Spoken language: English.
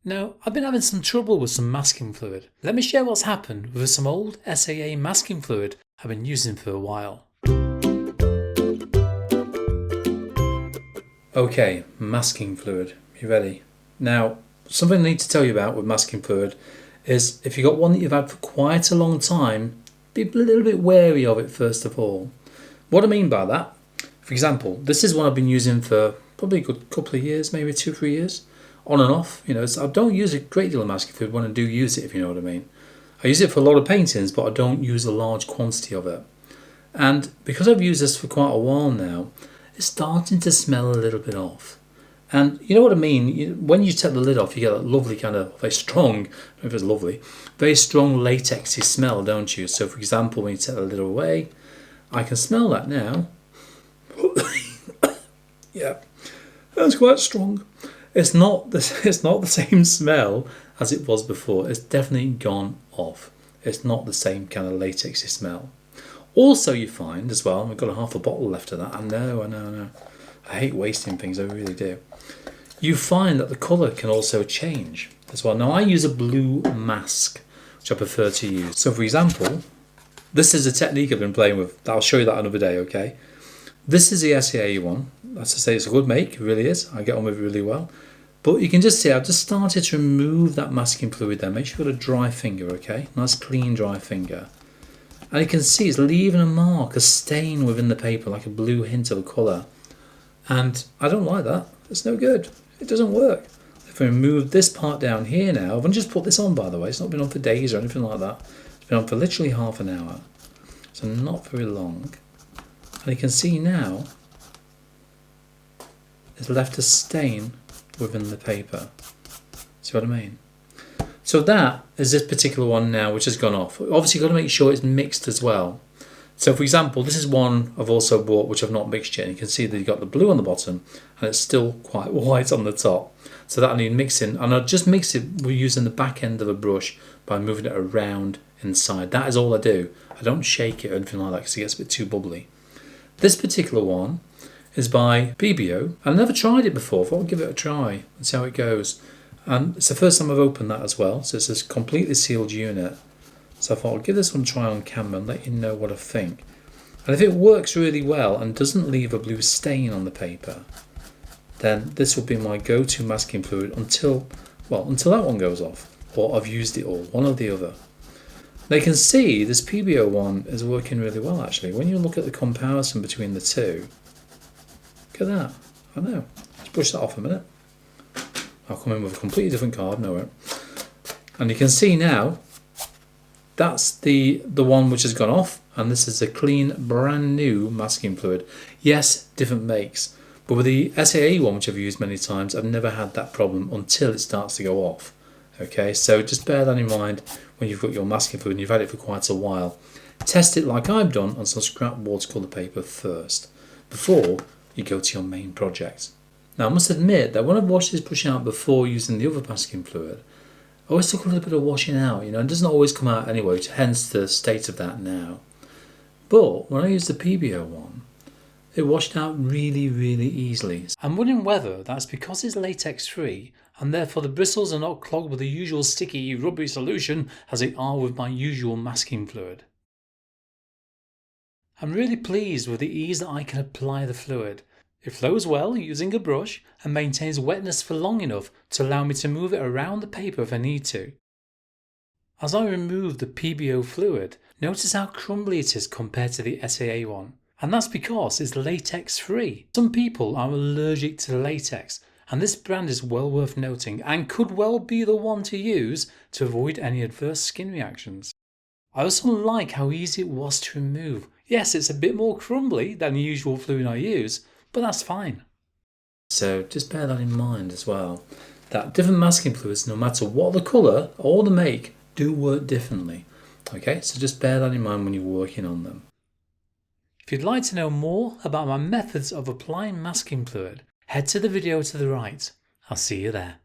Now, I've been having some trouble with some masking fluid. Let me share what's happened with some old SAA masking fluid I've been using for a while. Okay, masking fluid. You ready? Now, something I need to tell you about with masking fluid is if you've got one that you've had for quite a long time, be a little bit wary of it first of all. What I mean by that, for example, this is one I've been using for probably a good couple of years, maybe 2-3 years. On and off, I don't use a great deal of masking fluid when I do use it, if you know what I mean. I use it for a lot of paintings, but I don't use a large quantity of it. And because I've used this for quite a while now, it's starting to smell a little bit off. And you know what I mean? When you take the lid off, you get that lovely kind of very strong, I don't know if it's lovely, very strong latexy smell, don't you? So for example, when you take the lid away, I can smell that now. Yeah, that's quite strong. It's not the same smell as it was before. It's definitely gone off. It's not the same kind of latexy smell. Also, you find as well, I've got a half a bottle left of that. I know. I hate wasting things, I really do. You find that the colour can also change as well. Now, I use a blue mask, which I prefer to use. So, for example, this is a technique I've been playing with. I'll show you that another day, okay? This is the SAA one. As I say, it's a good make, it really is. I get on with it really well. But you can just see I've just started to remove that masking fluid there. Make sure you've got a dry finger, okay? Nice clean dry finger. And you can see it's leaving a mark, a stain within the paper, like a blue hint of a colour. And I don't like that. It's no good. It doesn't work. If I remove this part down here now, I've only just put this on, by the way. It's not been on for days or anything like that. It's been on for literally half an hour. So not very long. And you can see now it's left a stain within the paper. See what I mean? So that is this particular one now, which has gone off. Obviously, you've got to make sure it's mixed as well. So, for example, this is one I've also bought, which I've not mixed yet. And you can see that you've got the blue on the bottom, and it's still quite white on the top. So that I need mixing, and I'll just mix it. We're using the back end of a brush by moving it around inside. That is all I do. I don't shake it or anything like that because it gets a bit too bubbly. This particular one is by Pebeo. I've never tried it before. I thought I'd give it a try and see how it goes. And it's the first time I've opened that as well. So it's a completely sealed unit. So I thought I'd give this one a try on camera and let you know what I think. And if it works really well and doesn't leave a blue stain on the paper, then this will be my go-to masking fluid until that one goes off, or I've used it all, one or the other. Now you can see this Pebeo one is working really well actually. When you look at the comparison between the two, look at that. I know. Let's brush that off a minute. I'll come in with a completely different card, nowhere. And you can see now that's the one which has gone off, and this is a clean, brand new masking fluid. Yes, different makes, but with the SAA one, which I've used many times, I've never had that problem until it starts to go off. Okay, so just bear that in mind when you've got your masking fluid and you've had it for quite a while. Test it like I've done on some scrap watercolour paper first, before you go to your main project. Now I must admit that when I've washed this brush out before using the other masking fluid, I always took a little bit of washing out, it doesn't always come out anyway, hence the state of that now. But when I used the Pebeo one, it washed out really, really easily. I'm wondering whether that's because it's latex free and therefore the bristles are not clogged with the usual sticky, rubbery solution as they are with my usual masking fluid. I'm really pleased with the ease that I can apply the fluid. It flows well using a brush and maintains wetness for long enough to allow me to move it around the paper if I need to. As I remove the Pebeo fluid, notice how crumbly it is compared to the SAA one. And that's because it's latex free. Some people are allergic to latex, and this brand is well worth noting and could well be the one to use to avoid any adverse skin reactions. I also like how easy it was to remove. Yes, it's a bit more crumbly than the usual fluid I use, but that's fine. So just bear that in mind as well, that different masking fluids, no matter what the colour or the make, do work differently. Okay, so just bear that in mind when you're working on them. If you'd like to know more about my methods of applying masking fluid, head to the video to the right. I'll see you there.